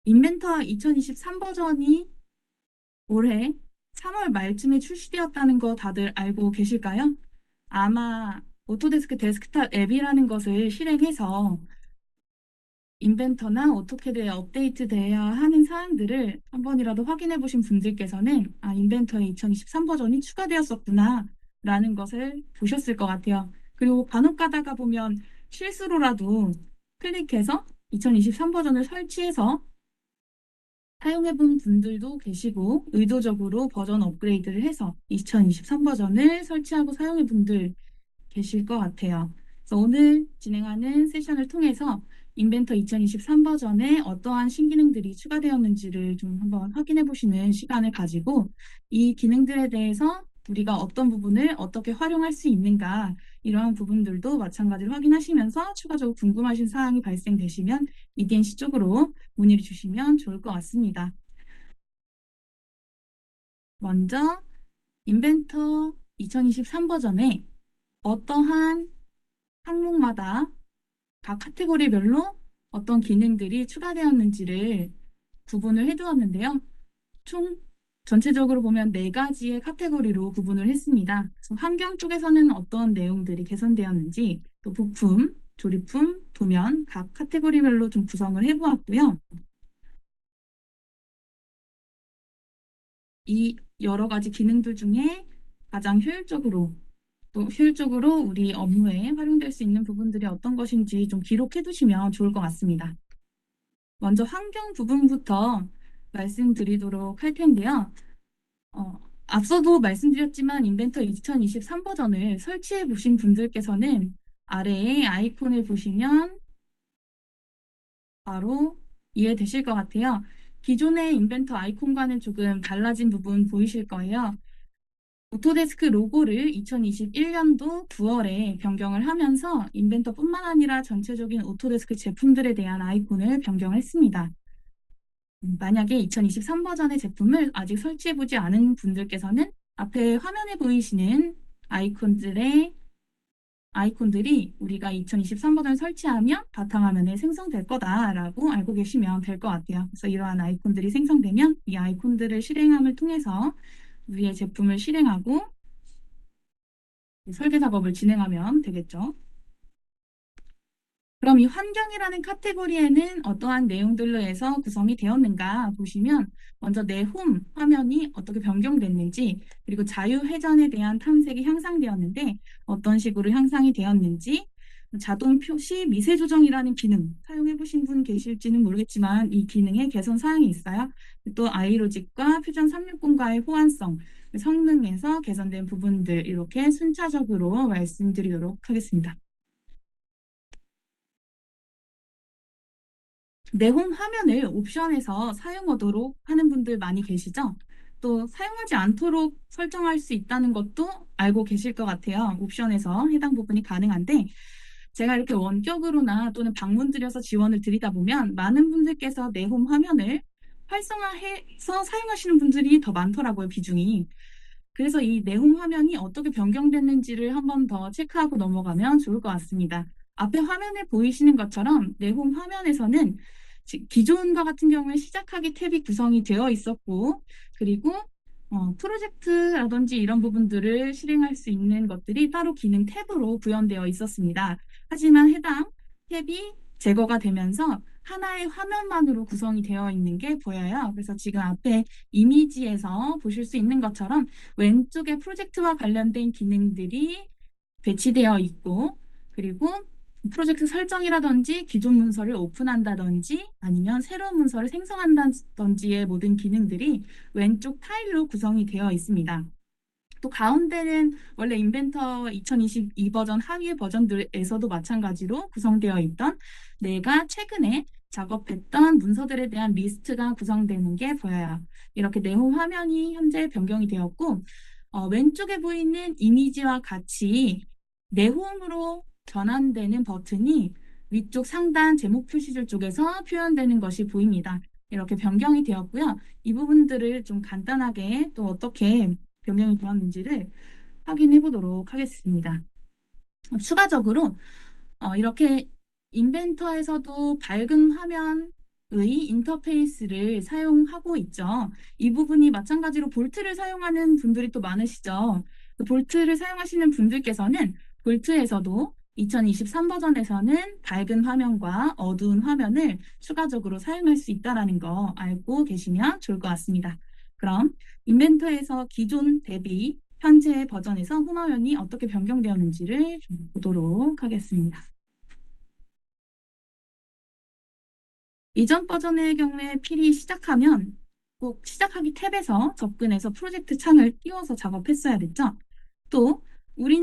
인벤터 2023 버전이 올해 3월 말쯤에 출시되었다는 거 다들 알고 계실까요? 아마 오토데스크 데스크탑 앱이라는 것을 실행해서 인벤터나 오토캐드에 업데이트돼야 하는 사항들을 한 번이라도 확인해 보신 분들께서는 인벤터의 2023 버전이 추가되었었구나 라는 것을 보셨을 것 같아요. 그리고 간혹 가다가 보면 실수로라도 클릭해서 2023 버전을 설치해서 사용해본 분들도 계시고 의도적으로 버전 업그레이드를 해서 2023 버전을 설치하고 사용해 분들 계실 것 같아요. 그래서 오늘 진행하는 세션을 통해서 인벤터 2023 버전에 어떠한 신기능들이 추가되었는지를 좀 한번 확인해 보시는 시간을 가지고 이 기능들에 대해서 우리가 어떤 부분을 어떻게 활용할 수 있는가 이러한 부분들도 마찬가지로 확인하시면서 추가적으로 궁금하신 사항이 발생되시면 EDNC 쪽으로 문의를 주시면 좋을 것 같습니다. 먼저 인벤터 2023 버전에 어떠한 항목마다 각 카테고리별로 어떤 기능들이 추가되었는지를 구분을 해두었는데요. 총 전체적으로 보면 네 가지의 카테고리로 구분을 했습니다. 그래서 환경 쪽에서는 어떤 내용들이 개선되었는지, 또 부품, 조립품, 도면 각 카테고리별로 좀 구성을 해보았고요. 이 여러 가지 기능들 중에 가장 효율적으로 또 효율적으로 우리 업무에 활용될 수 있는 부분들이 어떤 것인지 좀 기록해 두시면 좋을 것 같습니다. 먼저 환경 부분부터 말씀드리도록 할 텐데요. 앞서도 말씀드렸지만 인벤터 2023 버전을 설치해 보신 분들께서는 아래에 아이콘을 보시면 바로 이해되실 것 같아요. 기존의 인벤터 아이콘과는 조금 달라진 부분 보이실 거예요. 오토데스크 로고를 2021년도 9월에 변경을 하면서 인벤터뿐만 아니라 전체적인 오토데스크 제품들에 대한 아이콘을 변경했습니다. 만약에 2023 버전의 제품을 아직 설치해보지 않은 분들께서는 앞에 화면에 보이시는 아이콘들이 우리가 2023 버전을 설치하면 바탕화면에 생성될 거다라고 알고 계시면 될 것 같아요. 그래서 이러한 아이콘들이 생성되면 이 아이콘들을 실행함을 통해서 우리의 제품을 실행하고 설계 작업을 진행하면 되겠죠. 그럼 이 환경이라는 카테고리에는 어떠한 내용들로 해서 구성이 되었는가 보시면 먼저 내 홈 화면이 어떻게 변경됐는지 그리고 자유회전에 대한 탐색이 향상되었는데 어떤 식으로 향상이 되었는지 자동 표시 미세 조정이라는 기능 사용해 보신 분 계실지는 모르겠지만 이 기능에 개선 사항이 있어요. 또 아이로직과 퓨전 360과의 호환성 성능에서 개선된 부분들 이렇게 순차적으로 말씀드리도록 하겠습니다. 내홈 화면을 옵션에서 사용하도록 하는 분들 많이 계시죠? 또 사용하지 않도록 설정할 수 있다는 것도 알고 계실 것 같아요. 옵션에서 해당 부분이 가능한데 제가 이렇게 원격으로나 또는 방문 들여서 지원을 드리다 보면 많은 분들께서 내홈 화면을 활성화해서 사용하시는 분들이 더 많더라고요, 비중이. 그래서 이 내홈 화면이 어떻게 변경됐는지를 한번 더 체크하고 넘어가면 좋을 것 같습니다. 앞에 화면에 보이시는 것처럼 내홈 화면에서는 기존과 같은 경우에 시작하기 탭이 구성이 되어 있었고, 그리고 프로젝트라든지 이런 부분들을 실행할 수 있는 것들이 따로 기능 탭으로 구현되어 있었습니다. 하지만 해당 탭이 제거가 되면서 하나의 화면만으로 구성이 되어 있는 게 보여요. 그래서 지금 앞에 이미지에서 보실 수 있는 것처럼 왼쪽에 프로젝트와 관련된 기능들이 배치되어 있고, 그리고 프로젝트 설정이라든지 기존 문서를 오픈한다든지 아니면 새로운 문서를 생성한다든지의 모든 기능들이 왼쪽 타일로 구성이 되어 있습니다. 또 가운데는 원래 인벤터 2022 버전 하위의 버전들에서도 마찬가지로 구성되어 있던 내가 최근에 작업했던 문서들에 대한 리스트가 구성되는 게 보여요. 이렇게 네모 화면이 현재 변경이 되었고 왼쪽에 보이는 이미지와 같이 내홈으로 전환되는 버튼이 위쪽 상단 제목 표시줄 쪽에서 표현되는 것이 보입니다. 이렇게 변경이 되었고요. 이 부분들을 좀 간단하게 또 어떻게 변경이 되었는지를 확인해 보도록 하겠습니다. 추가적으로 이렇게 인벤터에서도 밝은 화면으로 인터페이스를 사용하고 있죠. 이 부분이 마찬가지로 볼트를 사용하는 분들이 또 많으시죠. 그 볼트를 사용하시는 분들께서는 볼트에서도 2023 버전에서는 밝은 화면과 어두운 화면을 추가적으로 사용할 수 있다는 거 알고 계시면 좋을 것 같습니다. 그럼 인벤토에서 기존 대비 현재 버전에서 홈화면이 어떻게 변경되었는지를 좀 보도록 하겠습니다. 이전 버전의 경우에 필히 시작하면 꼭 시작하기 탭에서 접근해서 프로젝트 창을 띄워서 작업했어야 됐죠. 또 우리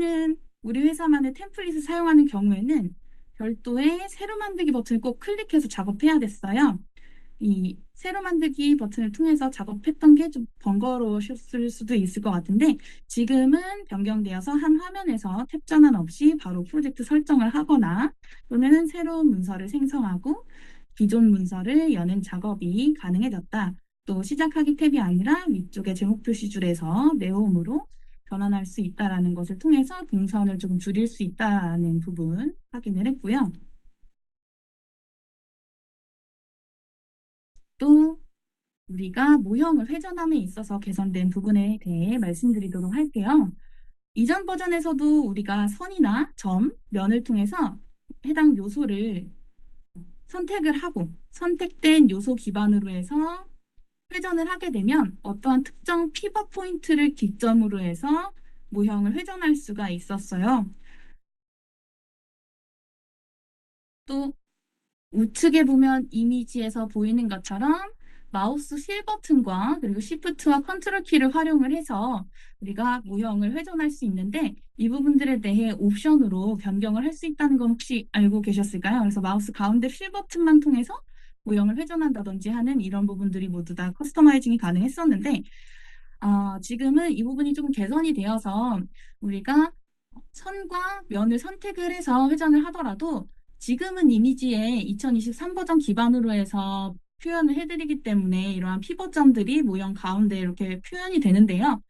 회사만의 템플릿을 사용하는 경우에는 별도의 새로 만들기 버튼을 꼭 클릭해서 작업해야 됐어요. 이 새로 만들기 버튼을 통해서 작업했던 게 좀 번거로우셨을 수도 있을 것 같은데 지금은 변경되어서 한 화면에서 탭 전환 없이 바로 프로젝트 설정을 하거나 또는 새로운 문서를 생성하고 기존 문서를 여는 작업이 가능해졌다. 또 시작하기 탭이 아니라 위쪽의 제목 표시줄에서 네옴으로 변환할 수 있다는 것을 통해서 동선을 조금 줄일 수 있다는 부분 확인을 했고요. 또 우리가 모형을 회전함에 있어서 개선된 부분에 대해 말씀드리도록 할게요. 이전 버전에서도 우리가 선이나 점, 면을 통해서 해당 요소를 선택을 하고 선택된 요소 기반으로 해서 회전을 하게 되면 어떠한 특정 피벗 포인트를 기점으로 해서 모형을 회전할 수가 있었어요. 또 우측에 보면 이미지에서 보이는 것처럼 마우스 휠 버튼과 그리고 시프트와 컨트롤 키를 활용을 해서 우리가 모형을 회전할 수 있는데 이 부분들에 대해 옵션으로 변경을 할 수 있다는 건 혹시 알고 계셨을까요? 그래서 마우스 가운데 휠 버튼만 통해서 모형을 회전한다든지 하는 이런 부분들이 모두 다 커스터마이징이 가능했었는데 지금은 이 부분이 조금 개선이 되어서 우리가 선과 면을 선택을 해서 회전을 하더라도 지금은 이미지에 2023 버전 기반으로 해서 표현을 해드리기 때문에 이러한 피벗점들이 모형 가운데 이렇게 표현이 되는데요.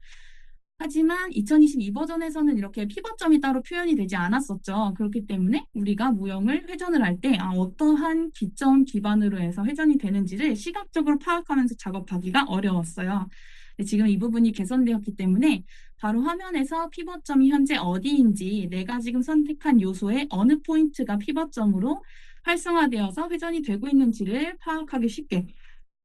하지만 2022 버전에서는 이렇게 피벗점이 따로 표현이 되지 않았었죠. 그렇기 때문에 우리가 모형을 회전을 할 때 어떠한 기점 기반으로 해서 회전이 되는지를 시각적으로 파악하면서 작업하기가 어려웠어요. 근데 지금 이 부분이 개선되었기 때문에 바로 화면에서 피벗점이 현재 어디인지 내가 지금 선택한 요소의 어느 포인트가 피벗점으로 활성화되어서 회전이 되고 있는지를 파악하기 쉽게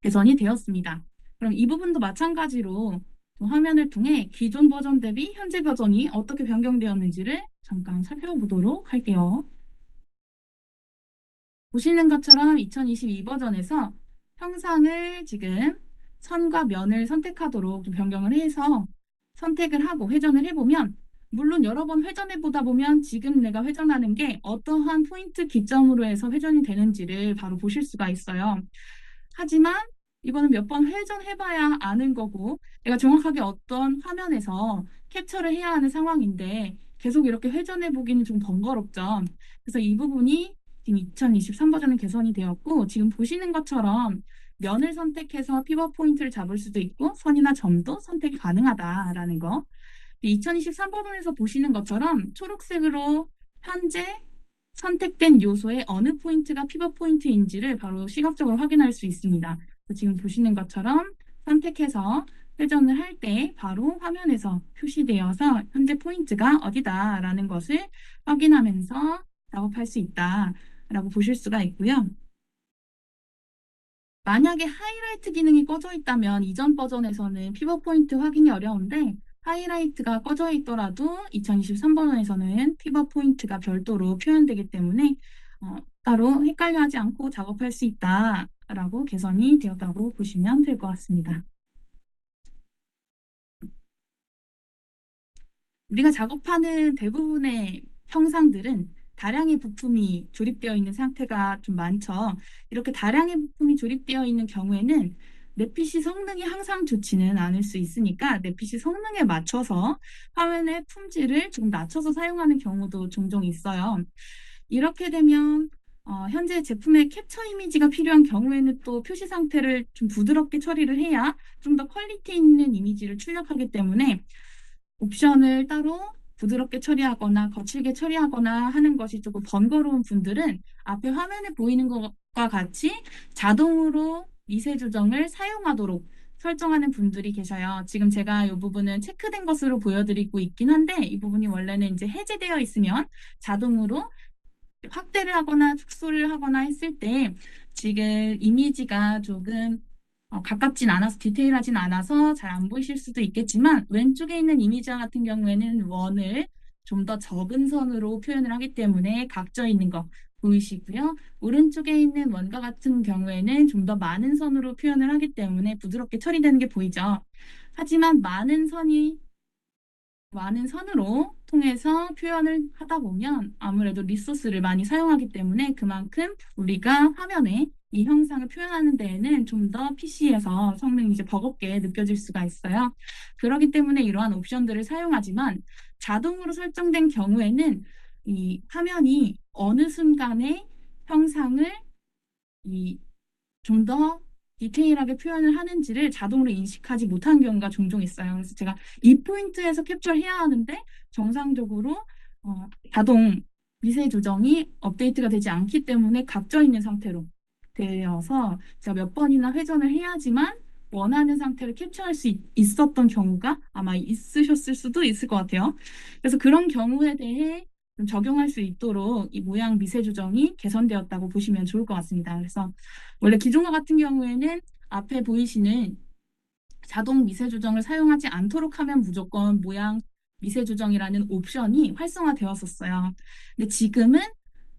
개선이 되었습니다. 그럼 이 부분도 마찬가지로 화면을 통해 기존 버전 대비 현재 버전이 어떻게 변경되었는지를 잠깐 살펴보도록 할게요. 보시는 것처럼 2022 버전에서 형상을 지금 선과 면을 선택하도록 좀 변경을 해서 선택을 하고 회전을 해보면 물론 여러 번 회전해 보다 보면 지금 내가 회전하는 게 어떠한 포인트 기점으로 해서 회전이 되는지를 바로 보실 수가 있어요. 하지만 이거는 몇 번 회전해봐야 아는 거고 내가 정확하게 어떤 화면에서 캡처를 해야 하는 상황인데 계속 이렇게 회전해 보기는 좀 번거롭죠. 그래서 이 부분이 지금 2023 버전은 개선이 되었고 지금 보시는 것처럼 면을 선택해서 피벗 포인트를 잡을 수도 있고 선이나 점도 선택이 가능하다라는 거. 2023 버전에서 보시는 것처럼 초록색으로 현재 선택된 요소의 어느 포인트가 피벗 포인트인지를 바로 시각적으로 확인할 수 있습니다. 지금 보시는 것처럼 선택해서 회전을 할 때 바로 화면에서 표시되어서 현재 포인트가 어디다라는 것을 확인하면서 작업할 수 있다라고 보실 수가 있고요. 만약에 하이라이트 기능이 꺼져 있다면 이전 버전에서는 피벗 포인트 확인이 어려운데 하이라이트가 꺼져 있더라도 2023 버전에서는 피벗 포인트가 별도로 표현되기 때문에 따로 헷갈려하지 않고 작업할 수 있다라고 개선이 되었다고 보시면 될 것 같습니다. 우리가 작업하는 대부분의 형상들은 다량의 부품이 조립되어 있는 상태가 좀 많죠. 이렇게 다량의 부품이 조립되어 있는 경우에는 내 PC 성능이 항상 좋지는 않을 수 있으니까 내 PC 성능에 맞춰서 화면의 품질을 조금 낮춰서 사용하는 경우도 종종 있어요. 이렇게 되면 현재 제품의 캡처 이미지가 필요한 경우에는 또 표시 상태를 좀 부드럽게 처리를 해야 좀 더 퀄리티 있는 이미지를 출력하기 때문에 옵션을 따로 부드럽게 처리하거나 거칠게 처리하거나 하는 것이 조금 번거로운 분들은 앞에 화면에 보이는 같이 자동으로 미세 조정을 사용하도록 설정하는 분들이 계셔요. 지금 제가 이 부분은 체크된 것으로 보여드리고 있긴 한데 이 부분이 원래는 이제 해제되어 있으면 자동으로 확대를 하거나 축소를 하거나 했을 때 지금 이미지가 조금 가깝진 않아서 디테일하진 않아서 잘 안 보이실 수도 있겠지만 왼쪽에 있는 이미지와 같은 경우에는 원을 좀 더 적은 선으로 표현을 하기 때문에 각져 있는 거 보이시고요. 오른쪽에 있는 원과 같은 경우에는 좀 더 많은 선으로 표현을 하기 때문에 부드럽게 처리되는 게 보이죠. 하지만 많은 선으로 통해서 표현을 하다 보면 아무래도 리소스를 많이 사용하기 때문에 그만큼 우리가 화면에 이 형상을 표현하는 데에는 좀 더 PC에서 성능이 이제 버겁게 느껴질 수가 있어요. 그렇기 때문에 이러한 옵션들을 사용하지만 자동으로 설정된 경우에는 이 화면이 어느 순간에 형상을 이 좀 더 디테일하게 표현을 하는지를 자동으로 인식하지 못하는 경우가 종종 있어요. 그래서 제가 이 포인트에서 캡처를 해야 하는데 정상적으로 자동 미세 조정이 업데이트가 되지 않기 때문에 각져 있는 상태로 되어서 제가 몇 번이나 회전을 해야지만 원하는 상태를 캡처할 수 있었던 경우가 아마 있으셨을 수도 있을 것 같아요. 그래서 그런 경우에 대해 좀 적용할 수 있도록 이 모양 미세 조정이 개선되었다고 보시면 좋을 것 같습니다. 그래서 원래 기존과 같은 경우에는 앞에 보이시는 자동 미세 조정을 사용하지 않도록 하면 무조건 모양 미세 조정이라는 옵션이 활성화되었었어요. 근데 지금은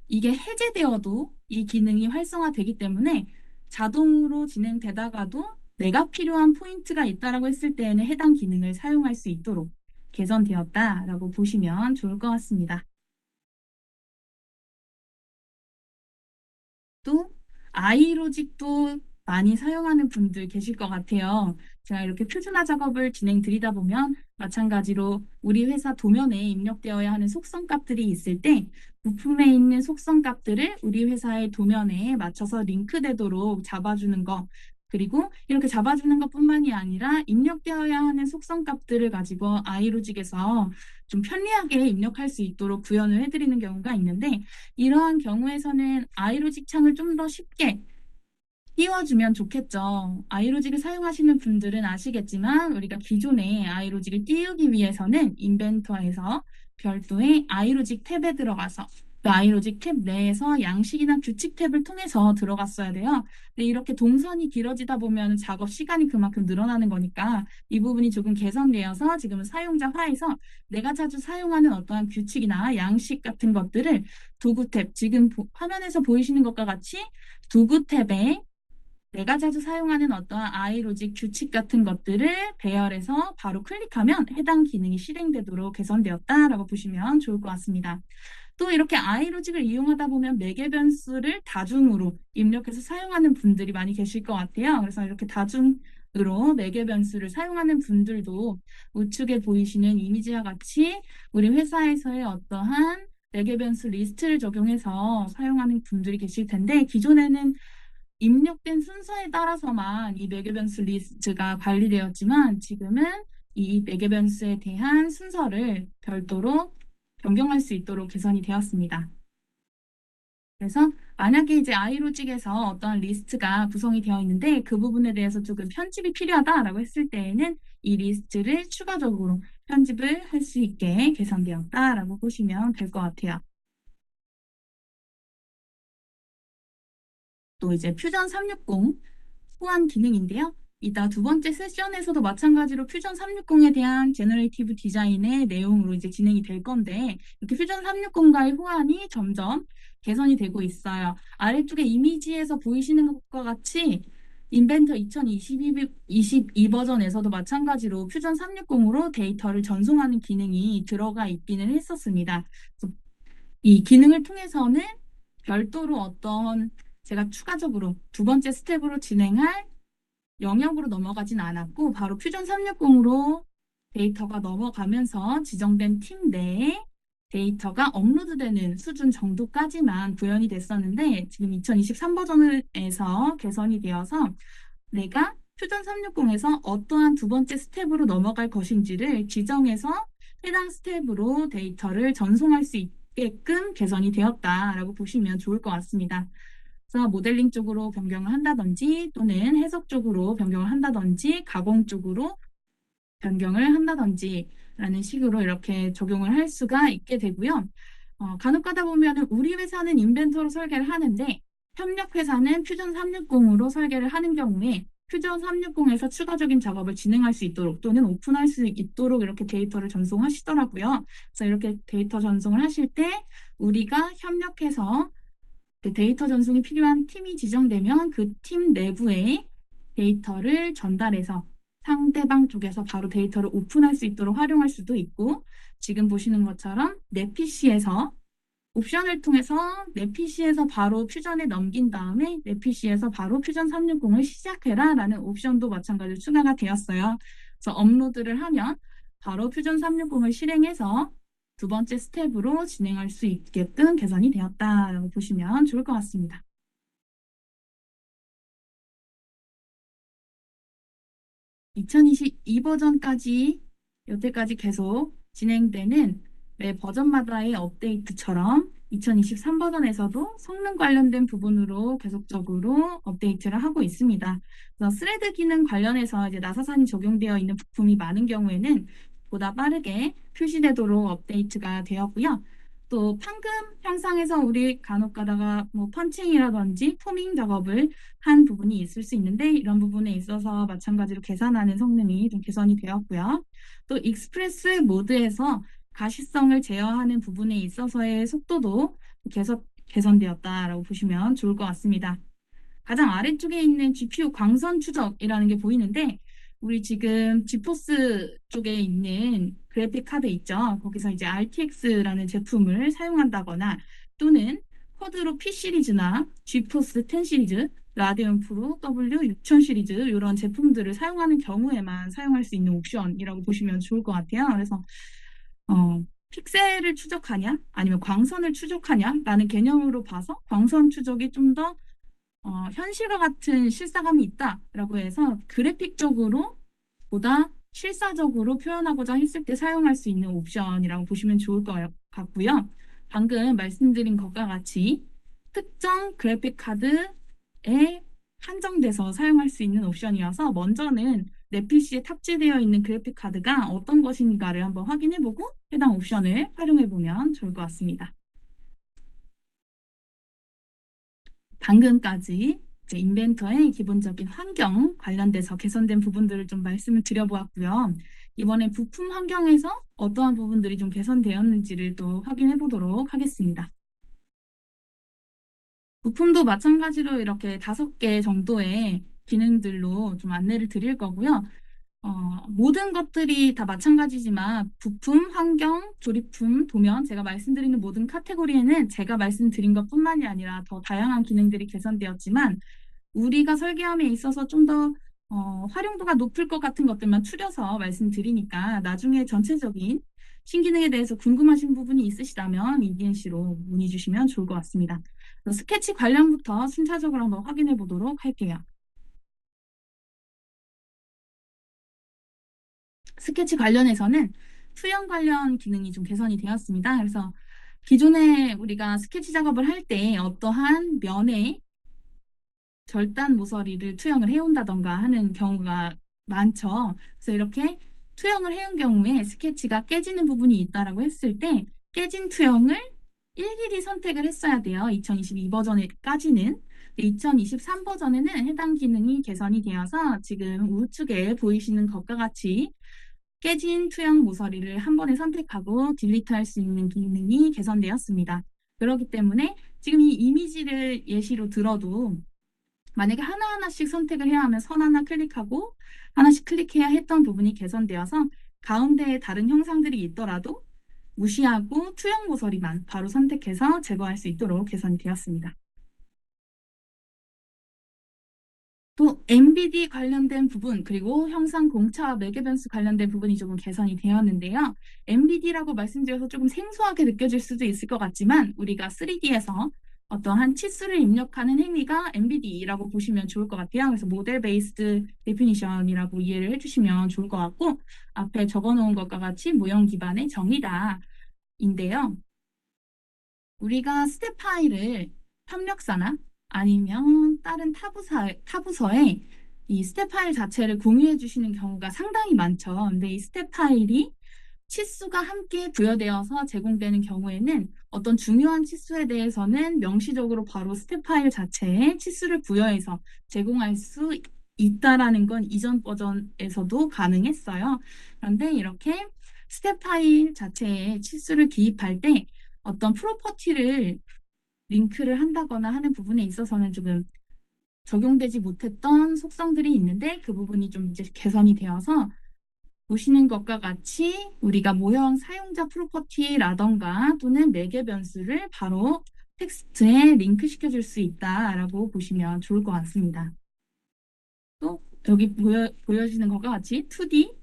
이게 해제되어도 이 기능이 활성화되기 때문에 자동으로 진행되다가도 내가 필요한 포인트가 있다라고 했을 때에는 해당 기능을 사용할 수 있도록 개선되었다라고 보시면 좋을 것 같습니다. 또 아이로직도 많이 사용하는 분들 계실 것 같아요. 제가 이렇게 표준화 작업을 진행드리다 보면 마찬가지로 우리 회사 도면에 입력되어야 하는 속성 값들이 있을 때 부품에 있는 속성 값들을 우리 회사의 도면에 맞춰서 링크되도록 잡아주는 거 그리고 이렇게 잡아주는 것뿐만이 아니라 입력되어야 하는 속성 값들을 가지고 아이로직에서 좀 편리하게 입력할 수 있도록 구현을 해드리는 경우가 있는데 이러한 경우에서는 아이로직 창을 좀 더 쉽게 띄워주면 좋겠죠. 아이로직을 사용하시는 분들은 아시겠지만 우리가 기존에 아이로직을 띄우기 위해서는 인벤터에서 별도의 아이로직 탭에 들어가서 그 아이로직 탭 내에서 양식이나 규칙 탭을 통해서 들어갔어야 돼요. 근데 이렇게 동선이 길어지다 보면 작업 시간이 그만큼 늘어나는 거니까 이 부분이 조금 개선되어서 지금은 사용자화에서 내가 자주 사용하는 어떠한 규칙이나 양식 같은 것들을 도구 탭, 지금 화면에서 보이시는 것과 같이 도구 탭에 내가 자주 사용하는 어떠한 아이로직 규칙 같은 것들을 배열해서 바로 클릭하면 해당 기능이 실행되도록 개선되었다라고 보시면 좋을 것 같습니다. 또 이렇게 아이로직을 이용하다 보면 매개 변수를 다중으로 입력해서 사용하는 분들이 많이 계실 것 같아요. 그래서 이렇게 다중으로 매개 변수를 사용하는 분들도 우측에 보이시는 이미지와 같이 우리 회사에서의 어떠한 매개 변수 리스트를 적용해서 사용하는 분들이 계실 텐데 기존에는 입력된 순서에 따라서만 이 매개 변수 리스트가 관리되었지만 지금은 이 매개 변수에 대한 순서를 별도로 변경할 수 있도록 개선이 되었습니다. 그래서 만약에 이제 아이로직에서 어떤 리스트가 구성이 되어 있는데 그 부분에 대해서 조금 편집이 필요하다라고 했을 때에는 이 리스트를 추가적으로 편집을 할 수 있게 개선되었다라고 보시면 될 것 같아요. 또 이제 퓨전 360 호환 기능인데요. 이따 두 번째 세션에서도 마찬가지로 퓨전 360에 대한 제너레이티브 디자인의 내용으로 이제 진행이 될 건데 이렇게 퓨전 360과의 호환이 점점 개선이 되고 있어요. 아래쪽에 이미지에서 보이시는 것과 같이 인벤터 2022 버전에서도 마찬가지로 퓨전 360으로 데이터를 전송하는 기능이 들어가 있기는 했었습니다. 그래서 이 기능을 통해서는 별도로 어떤 제가 추가적으로 두 번째 스텝으로 진행할 영역으로 넘어가진 않았고 바로 퓨전 360으로 데이터가 넘어가면서 지정된 팀 내에 데이터가 업로드되는 수준 정도까지만 구현이 됐었는데 지금 2023 버전에서 개선이 되어서 내가 퓨전 360에서 어떠한 두 번째 스텝으로 넘어갈 것인지를 지정해서 해당 스텝으로 데이터를 전송할 수 있게끔 개선이 되었다라고 보시면 좋을 것 같습니다. 그래서 모델링 쪽으로 변경을 한다든지 또는 해석 쪽으로 변경을 한다든지 가공 쪽으로 변경을 한다든지 라는 식으로 이렇게 적용을 할 수가 있게 되고요. 간혹 가다 보면은 우리 회사는 인벤토로 설계를 하는데 협력 회사는 퓨전 360으로 설계를 하는 경우에 퓨전 360에서 추가적인 작업을 진행할 수 있도록 또는 오픈할 수 있도록 이렇게 데이터를 전송하시더라고요. 그래서 이렇게 데이터 전송을 하실 때 우리가 협력해서 그 데이터 전송이 필요한 팀이 지정되면 그 팀 내부에 데이터를 전달해서 상대방 쪽에서 바로 데이터를 오픈할 수 있도록 활용할 수도 있고 지금 보시는 것처럼 내 PC에서 옵션을 통해서 내 PC에서 바로 퓨전에 넘긴 다음에 내 PC에서 바로 퓨전 360을 시작해라 라는 옵션도 마찬가지로 추가가 되었어요. 그래서 업로드를 하면 바로 퓨전 360을 실행해서 두 번째 스텝으로 진행할 수 있게끔 개선이 되었다라고 보시면 좋을 것 같습니다. 2022 버전까지 여태까지 계속 진행되는 매 버전마다의 업데이트처럼 2023 버전에서도 성능 관련된 부분으로 계속적으로 업데이트를 하고 있습니다. 그래서 스레드 기능 관련해서 이제 나사산이 적용되어 있는 부품이 많은 경우에는 보다 빠르게 표시되도록 업데이트가 되었고요. 또 판금 향상에서 우리 간혹 가다가 뭐 펀칭이라든지 포밍 작업을 한 부분이 있을 수 있는데 이런 부분에 있어서 마찬가지로 계산하는 성능이 좀 개선이 되었고요. 또 익스프레스 모드에서 가시성을 제어하는 부분에 있어서의 속도도 개선되었다라고 보시면 좋을 것 같습니다. 가장 아래쪽에 있는 GPU 광선 추적이라는 게 보이는데 우리 지금 지포스 쪽에 있는 그래픽 카드 있죠. 거기서 이제 RTX라는 제품을 사용한다거나 또는 쿼드로 P 시리즈나 지포스 10 시리즈, 라데온 프로 W6000 시리즈 이런 제품들을 사용하는 경우에만 사용할 수 있는 옵션이라고 보시면 좋을 것 같아요. 그래서 픽셀을 추적하냐 아니면 광선을 추적하냐라는 개념으로 봐서 광선 추적이 좀더 현실과 같은 실사감이 있다라고 해서 그래픽적으로 보다 실사적으로 표현하고자 했을 때 사용할 수 있는 옵션이라고 보시면 좋을 것 같고요. 방금 말씀드린 것과 같이 특정 그래픽 카드에 한정돼서 사용할 수 있는 옵션이어서 먼저는 내 PC에 탑재되어 있는 그래픽 카드가 어떤 것인가를 한번 확인해보고 해당 옵션을 활용해보면 좋을 것 같습니다. 방금까지 이제 인벤터의 기본적인 환경 관련돼서 개선된 부분들을 좀 말씀을 드려보았고요. 이번에 부품 환경에서 어떠한 부분들이 좀 개선되었는지를 또 확인해 보도록 하겠습니다. 부품도 마찬가지로 이렇게 5개 정도의 기능들로 좀 안내를 드릴 거고요. 모든 것들이 다 마찬가지지만 부품, 환경, 조립품, 도면 제가 말씀드리는 모든 카테고리에는 제가 말씀드린 것뿐만이 아니라 더 다양한 기능들이 개선되었지만 우리가 설계함에 있어서 좀 더 활용도가 높을 것 같은 것들만 추려서 말씀드리니까 나중에 전체적인 신기능에 대해서 궁금하신 부분이 있으시다면 EDNC로 문의 주시면 좋을 것 같습니다. 스케치 관련부터 순차적으로 한번 확인해 보도록 할게요. 스케치 관련해서는 투영 관련 기능이 좀 개선이 되었습니다. 그래서 기존에 우리가 스케치 작업을 할 때 어떠한 면에 절단 모서리를 투영을 해온다던가 하는 경우가 많죠. 그래서 이렇게 투영을 해온 경우에 스케치가 깨지는 부분이 있다라고 했을 때 깨진 투영을 일일이 선택을 했어야 돼요. 2022 버전까지는. 2023 버전에는 해당 기능이 개선이 되어서 지금 우측에 보이시는 것과 같이 깨진 투영 모서리를 한 번에 선택하고 딜리트할 수 있는 기능이 개선되었습니다. 그렇기 때문에 지금 이 이미지를 예시로 들어도 만약에 하나하나씩 선택을 해야 하면 선 하나 클릭하고 하나씩 클릭해야 했던 부분이 개선되어서 가운데에 다른 형상들이 있더라도 무시하고 투영 모서리만 바로 선택해서 제거할 수 있도록 개선이 되었습니다. 또 MBD 관련된 부분 그리고 형상 공차와 매개 변수 관련된 부분이 조금 개선이 되었는데요. MBD라고 말씀드려서 조금 생소하게 느껴질 수도 있을 것 같지만 우리가 3D에서 어떠한 치수를 입력하는 행위가 MBD라고 보시면 좋을 것 같아요. 그래서 모델 베이스드 데피니션이라고 이해를 해주시면 좋을 것 같고 앞에 적어놓은 것과 같이 모형 기반의 정의다인데요. 우리가 스텝 파일을 협력사나 아니면 다른 타부서에 이 스텝 파일 자체를 공유해 주시는 경우가 상당히 많죠. 근데 이 스텝 파일이 치수가 함께 부여되어서 제공되는 경우에는 어떤 중요한 치수에 대해서는 명시적으로 바로 스텝 파일 자체에 치수를 부여해서 제공할 수 있다라는 건 이전 버전에서도 가능했어요. 그런데 이렇게 스텝 파일 자체에 치수를 기입할 때 어떤 프로퍼티를 링크를 한다거나 하는 부분에 있어서는 조금 적용되지 못했던 속성들이 있는데 그 부분이 좀 이제 개선이 되어서 보시는 것과 같이 우리가 모형 사용자 프로퍼티라던가 또는 매개 변수를 바로 텍스트에 링크 시켜줄 수 있다라고 보시면 좋을 것 같습니다. 또 여기 보여지는 것과 같이 2D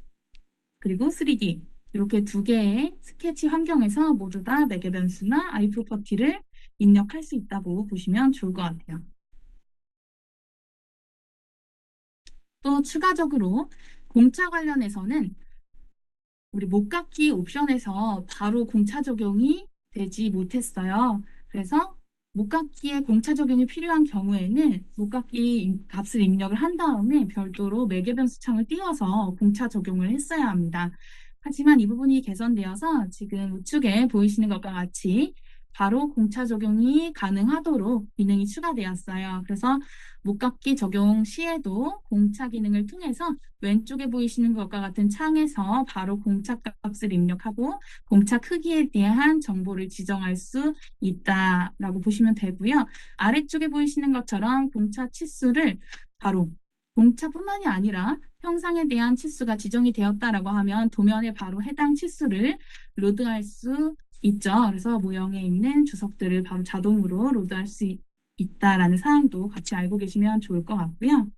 그리고 3D 이렇게 두 개의 스케치 환경에서 모두 다 매개 변수나 아이 프로퍼티를 입력할 수 있다고 보시면 좋을 것 같아요. 또 추가적으로 공차 관련해서는 우리 목깎기 옵션에서 바로 공차 적용이 되지 못했어요. 그래서 목깎기에 공차 적용이 필요한 경우에는 목깎기 값을 입력을 한 다음에 별도로 매개변수 창을 띄워서 공차 적용을 했어야 합니다. 하지만 이 부분이 개선되어서 지금 우측에 보이시는 것과 같이 바로 공차 적용이 가능하도록 기능이 추가되었어요. 그래서 목깎기 적용 시에도 공차 기능을 통해서 왼쪽에 보이시는 것과 같은 창에서 바로 공차 값을 입력하고 공차 크기에 대한 정보를 지정할 수 있다라고 보시면 되고요. 아래쪽에 보이시는 것처럼 공차 치수를 바로 공차뿐만이 아니라 형상에 대한 치수가 지정이 되었다라고 하면 도면에 바로 해당 치수를 로드할 수 있죠. 그래서 모형에 있는 주석들을 바로 자동으로 로드할 수 있다라는 사항도 같이 알고 계시면 좋을 것 같고요.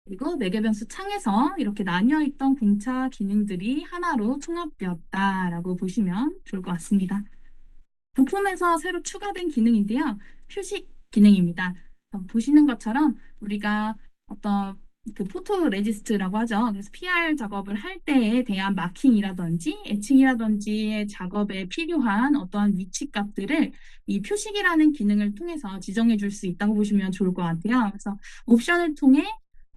그리고 매개변수 창에서 이렇게 나뉘어 있던 공차 기능들이 하나로 통합되었다라고 보시면 좋을 것 같습니다. 부품에서 새로 추가된 기능인데요. 표식 기능입니다. 보시는 것처럼 우리가 어떤 그 포토 레지스트라고 하죠. 그래서 PR 작업을 할 때에 대한 마킹이라든지 애칭이라든지의 작업에 필요한 어떠한 위치 값들을 이 표식이라는 기능을 통해서 지정해 줄 수 있다고 보시면 좋을 것 같아요. 그래서 옵션을 통해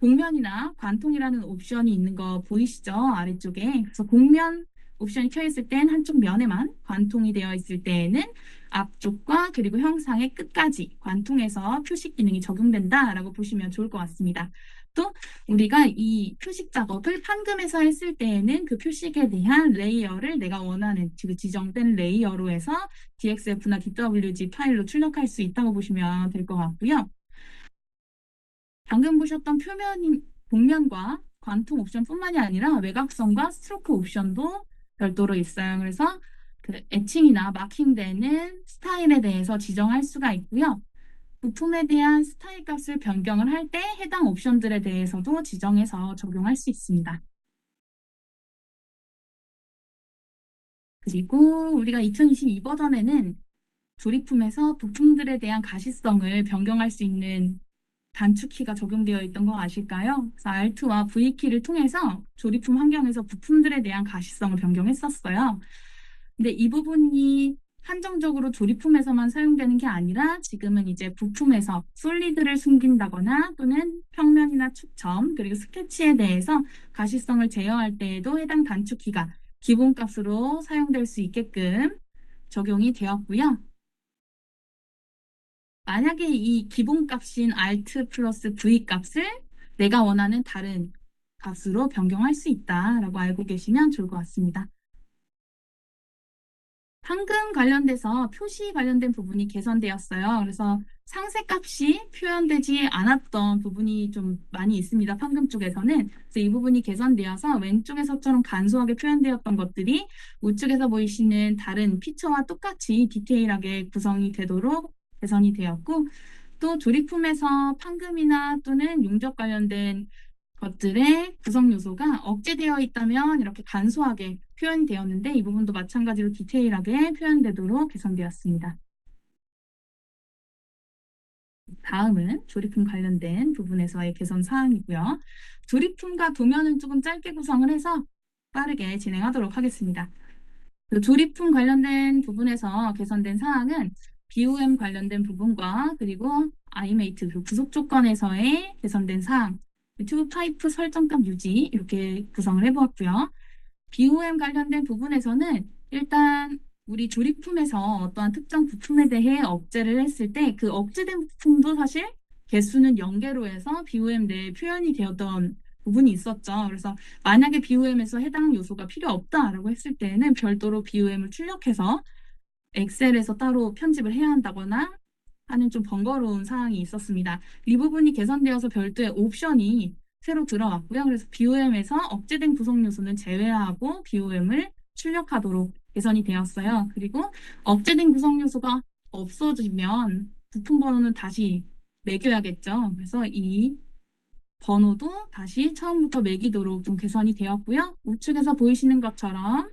곡면이나 관통이라는 옵션이 있는 거 보이시죠? 아래쪽에. 그래서 곡면 옵션이 켜 있을 땐 한쪽 면에만 관통이 되어 있을 때에는 앞쪽과 그리고 형상의 끝까지 관통해서 표식 기능이 적용된다라고 보시면 좋을 것 같습니다. 또 우리가 이 표식 작업을 판금해서 했을 때에는 그 표식에 대한 레이어를 내가 원하는 그 지정된 레이어로 해서 DXF나 DWG 파일로 출력할 수 있다고 보시면 될 것 같고요. 방금 보셨던 복면과 관통 옵션뿐만이 아니라 외곽선과 스트로크 옵션도 별도로 있어요. 그래서 그 애칭이나 마킹되는 스타일에 대해서 지정할 수가 있고요. 부품에 대한 스타일 값을 변경을 할 때 해당 옵션들에 대해서도 지정해서 적용할 수 있습니다. 그리고 우리가 2022 버전에는 조립품에서 부품들에 대한 가시성을 변경할 수 있는 단축키가 적용되어 있던 거 아실까요? 그래서 Alt와 V키를 통해서 조립품 환경에서 부품들에 대한 가시성을 변경했었어요. 근데 이 부분이 한정적으로 조립품에서만 사용되는 게 아니라 지금은 이제 부품에서 솔리드를 숨긴다거나 또는 평면이나 축점 그리고 스케치에 대해서 가시성을 제어할 때에도 해당 단축키가 기본값으로 사용될 수 있게끔 적용이 되었고요. 만약에 이 기본값인 Alt 플러스 V 값을 내가 원하는 다른 값으로 변경할 수 있다라고 알고 계시면 좋을 것 같습니다. 판금 관련돼서 표시 관련된 부분이 개선되었어요. 그래서 상세값이 표현되지 않았던 부분이 좀 많이 있습니다. 판금 쪽에서는. 그래서 이 부분이 개선되어서 왼쪽에서처럼 간소하게 표현되었던 것들이 우측에서 보이시는 다른 피처와 똑같이 디테일하게 구성이 되도록 개선이 되었고 또 조립품에서 판금이나 또는 용접 관련된 것들의 구성 요소가 억제되어 있다면 이렇게 간소하게 표현되었는데 이 부분도 마찬가지로 디테일하게 표현되도록 개선되었습니다. 다음은 조립품 관련된 부분에서의 개선 사항이고요. 조립품과 도면은 조금 짧게 구성을 해서 빠르게 진행하도록 하겠습니다. 그 조립품 관련된 부분에서 개선된 사항은 BOM 관련된 부분과 그리고 아이메이트 그 구속 조건에서의 개선된 사항, 튜브 파이프 설정값 유지 이렇게 구성을 해보았고요. BOM 관련된 부분에서는 일단 우리 조립품에서 어떠한 특정 부품에 대해 억제를 했을 때 그 억제된 부품도 사실 개수는 0개로 해서 BOM 내에 표현이 되었던 부분이 있었죠. 그래서 만약에 BOM에서 해당 요소가 필요 없다라고 했을 때는 별도로 BOM을 출력해서 엑셀에서 따로 편집을 해야 한다거나 하는 좀 번거로운 사항이 있었습니다. 이 부분이 개선되어서 별도의 옵션이 새로 들어왔고요. 그래서 BOM에서 억제된 구성 요소는 제외하고 BOM을 출력하도록 개선이 되었어요. 그리고 억제된 구성 요소가 없어지면 부품 번호는 다시 매겨야겠죠. 그래서 이 번호도 다시 처음부터 매기도록 좀 개선이 되었고요. 우측에서 보이시는 것처럼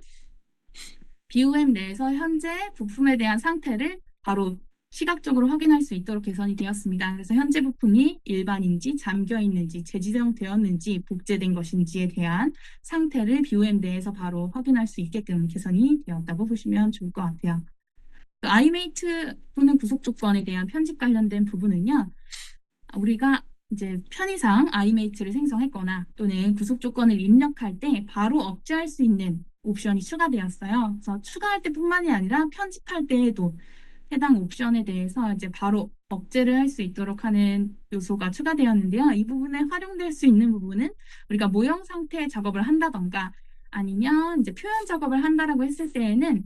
BOM 내에서 현재 부품에 대한 상태를 바로 시각적으로 확인할 수 있도록 개선이 되었습니다. 그래서 현재 부품이 일반인지 잠겨 있는지 재지정되었는지 복제된 것인지에 대한 상태를 BOM 내에서 바로 확인할 수 있게끔 개선이 되었다고 보시면 좋을 것 같아요. 그 아이메이트 또는 구속 조건에 대한 편집 관련된 부분은요. 우리가 이제 편의상 아이메이트를 생성했거나 또는 구속 조건을 입력할 때 바로 억제할 수 있는 옵션이 추가되었어요. 그래서 추가할 때뿐만이 아니라 편집할 때에도 해당 옵션에 대해서 이제 바로 억제를 할 수 있도록 하는 요소가 추가되었는데요. 이 부분에 활용될 수 있는 부분은 우리가 모형 상태 작업을 한다던가 아니면 이제 표현 작업을 한다라고 했을 때에는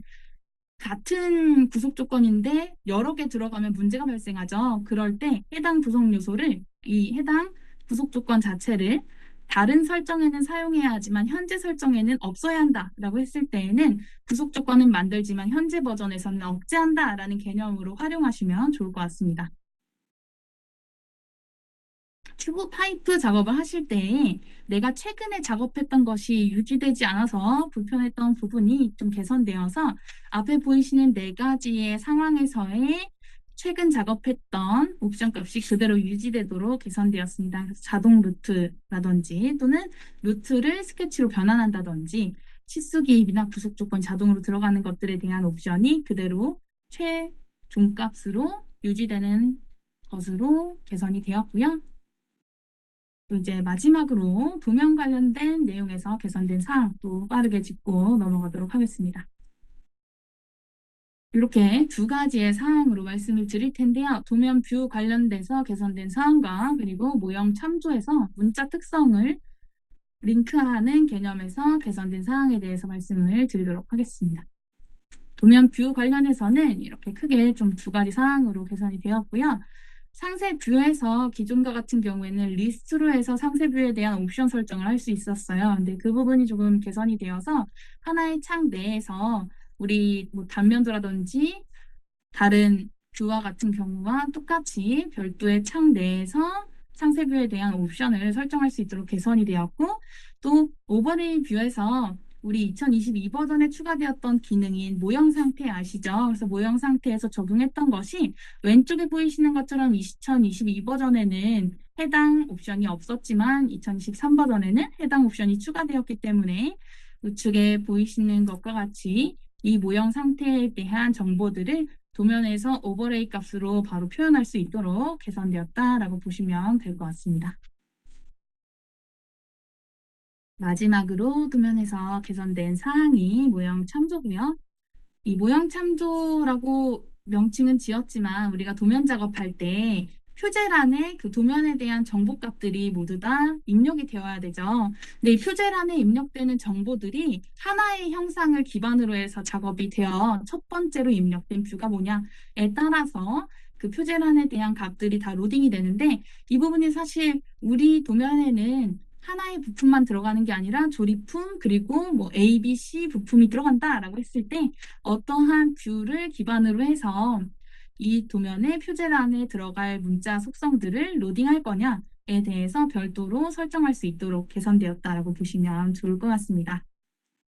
같은 구속 조건인데 여러 개 들어가면 문제가 발생하죠. 그럴 때 해당 구성 요소를 이 해당 구속 조건 자체를 다른 설정에는 사용해야 하지만 현재 설정에는 없어야 한다라고 했을 때에는 구속 조건은 만들지만 현재 버전에서는 억제한다라는 개념으로 활용하시면 좋을 것 같습니다. 튜브 파이프 작업을 하실 때 내가 최근에 작업했던 것이 유지되지 않아서 불편했던 부분이 좀 개선되어서 앞에 보이시는 네 가지의 상황에서의 최근 작업했던 옵션 값이 그대로 유지되도록 개선되었습니다. 그래서 자동 루트라든지 또는 루트를 스케치로 변환한다든지 치수 기입이나 구속 조건 자동으로 들어가는 것들에 대한 옵션이 그대로 최종 값으로 유지되는 것으로 개선이 되었고요. 또 이제 마지막으로 도면 관련된 내용에서 개선된 사항도 빠르게 짚고 넘어가도록 하겠습니다. 이렇게 두 가지의 사항으로 말씀을 드릴 텐데요. 도면 뷰 관련돼서 개선된 사항과 그리고 모형 참조에서 문자 특성을 링크하는 개념에서 개선된 사항에 대해서 말씀을 드리도록 하겠습니다. 도면 뷰 관련해서는 이렇게 크게 좀 두 가지 사항으로 개선이 되었고요. 상세 뷰에서 기존과 같은 경우에는 리스트로 해서 상세 뷰에 대한 옵션 설정을 할 수 있었어요. 근데 그 부분이 조금 개선이 되어서 하나의 창 내에서 우리 뭐 단면도라든지 다른 뷰와 같은 경우와 똑같이 별도의 창 내에서 상세 뷰에 대한 옵션을 설정할 수 있도록 개선이 되었고 또 오버레이 뷰에서 우리 2022 버전에 추가되었던 기능인 모형 상태 아시죠? 그래서 모형 상태에서 적용했던 것이 왼쪽에 보이시는 것처럼 2022 버전에는 해당 옵션이 없었지만 2023 버전에는 해당 옵션이 추가되었기 때문에 우측에 보이시는 것과 같이 이 모형 상태에 대한 정보들을 도면에서 오버레이 값으로 바로 표현할 수 있도록 개선되었다라고 보시면 될 것 같습니다. 마지막으로 도면에서 개선된 사항이 모형 참조고요. 이 모형 참조라고 명칭은 지었지만 우리가 도면 작업할 때 표제란에 그 도면에 대한 정보값들이 모두 다 입력이 되어야 되죠. 근데 이 표제란에 입력되는 정보들이 하나의 형상을 기반으로 해서 작업이 되어 첫 번째로 입력된 뷰가 뭐냐에 따라서 그 표제란에 대한 값들이 다 로딩이 되는데 이 부분이 사실 우리 도면에는 하나의 부품만 들어가는 게 아니라 조립품 그리고 뭐 A, B, C 부품이 들어간다라고 했을 때 어떠한 뷰를 기반으로 해서 이 도면의 표제란에 들어갈 문자 속성들을 로딩할 거냐에 대해서 별도로 설정할 수 있도록 개선되었다라고 보시면 좋을 것 같습니다.